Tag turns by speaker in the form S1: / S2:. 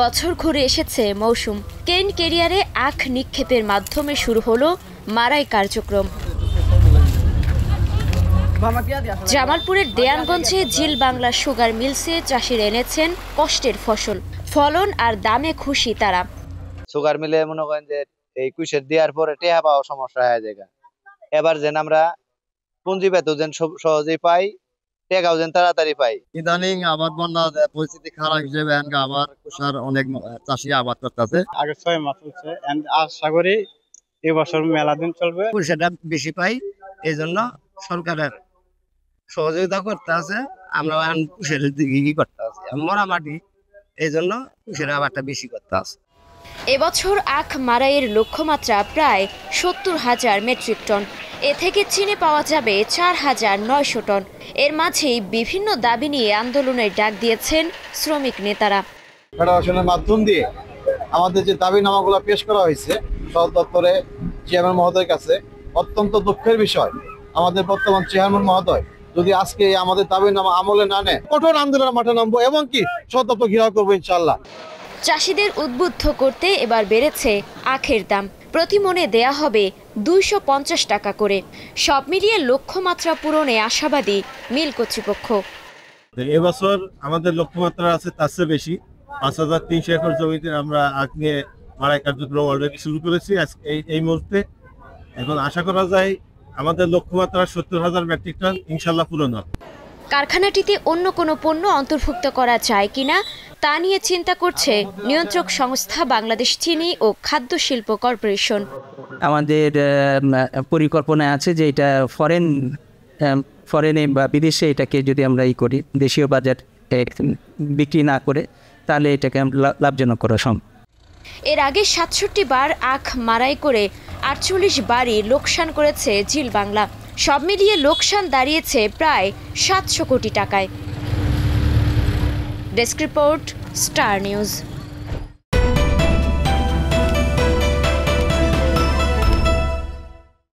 S1: বছর ঘুরে এসেছে মৌসুম। কেন ক্যারিয়ারে আখ নিক্ষেপের মাধ্যমে শুরু হলো মারাই কার্যক্রম। জামালপুরের দেয়ানগঞ্জে জিল বাংলা সুগার মিলসে চাষিরা এনেছেন কষ্টের ফসল। ফলন আর দামে খুশি তারা।
S2: সুগার মিলে মনে করেন যে এই কুইশের দেওয়ার পরে টেহা পাওয়া সমস্যা হয়ে যায়। এবার যেন আমরা পুঁজি পেতো যেন সহজেই পাই, টেকাও যেন তাড়াতাড়ি পাই।
S3: ইদানিং আবাদ বন্যা পরিস্থিতি খারাপ হিসেবে আবার কুষার অনেক চাষি আবাদ করতেছে।
S4: আগে 6 মাস হচ্ছে, আশা করি এবছর মেলা দিন চলবে।
S3: কুষাটা বেশি পাই, এই জন্য সরকারের সহযোগিতা করতে আছে। আমরা কুষের দিকে করতে আছি মরামাটি, এই জন্য কুষের আবাদটা বেশি করতে আছে।
S1: এবছর আখ মারাইয়ের লক্ষ্যমাত্রা প্রায় 70,000 মেট্রিক টন। এ থেকে চিনে পাওয়া যাবে 4,900 টন। এর মাঝেই বিভিন্ন দাবি নিয়ে আন্দোলনের ডাক দিয়েছেন শ্রমিক নেতারা।
S5: ফেডারেশনের মাধ্যম দিয়ে আমাদের যে দাবিনামাগুলো পেশ করা হয়েছে সদর দপ্তরে চেয়ারম্যান মহোদয়ের কাছে, অত্যন্ত দুঃখের বিষয় আমাদের বর্তমান চেয়ারম্যান মহোদয় যদি আজকে আমাদের দাবিনামা আমলে না নেয়, কঠোর আন্দোলনের মাঠে নামবো এবং কি সদর দপ্তর ঘেরাও করবো ইনশাআল্লাহ।
S1: চাষিদের উদ্বুদ্ধ করতে এবার বেড়েছে আখের দাম। প্রতি মনে দেয়া হবে 250 টাকা করে। সব মিলিয়ে লক্ষ্যমাত্রা পূরণে আশাবাদী মিল কর্তৃপক্ষ।
S6: এবছর আমাদের লক্ষ্যমাত্রা আছে তার চেয়ে বেশি। 5,300 একর জমিতে আমরা আখ নিয়ে মারাই কার্যক্রম অলরেডি শুরু করেছি এই মুহূর্তে। এখন আশা করা যায় আমাদের লক্ষ্যমাত্রা 70,000 মেট্রিক টন ইনশাল্লাহ পূরণ হবে।
S1: কারখানাটিতে অন্য কোনো পণ্য অন্তর্ভুক্ত করা যায় কিনা তা নিয়ে চিন্তা করছে নিয়ন্ত্রক সংস্থা বাংলাদেশ চিনি ও খাদ্য শিল্প কর্পোরেশন।
S7: আমাদের পরিকল্পনা আছে যে এটা ফরেনে বা বিদেশে এটাকে যদি আমরা করি, দেশীয় বাজার বিক্রি না করে, তাহলে এটাকে লাভজনক করা সম্ভব।
S1: এর আগে 67 বার আখ মারাই করে 48 বারই লোকসান করেছে জিল বাংলা। সব মিলিয়ে লোকসান দাঁড়িয়েছে প্রায় 700 কোটি টাকায়। Desk report, star news.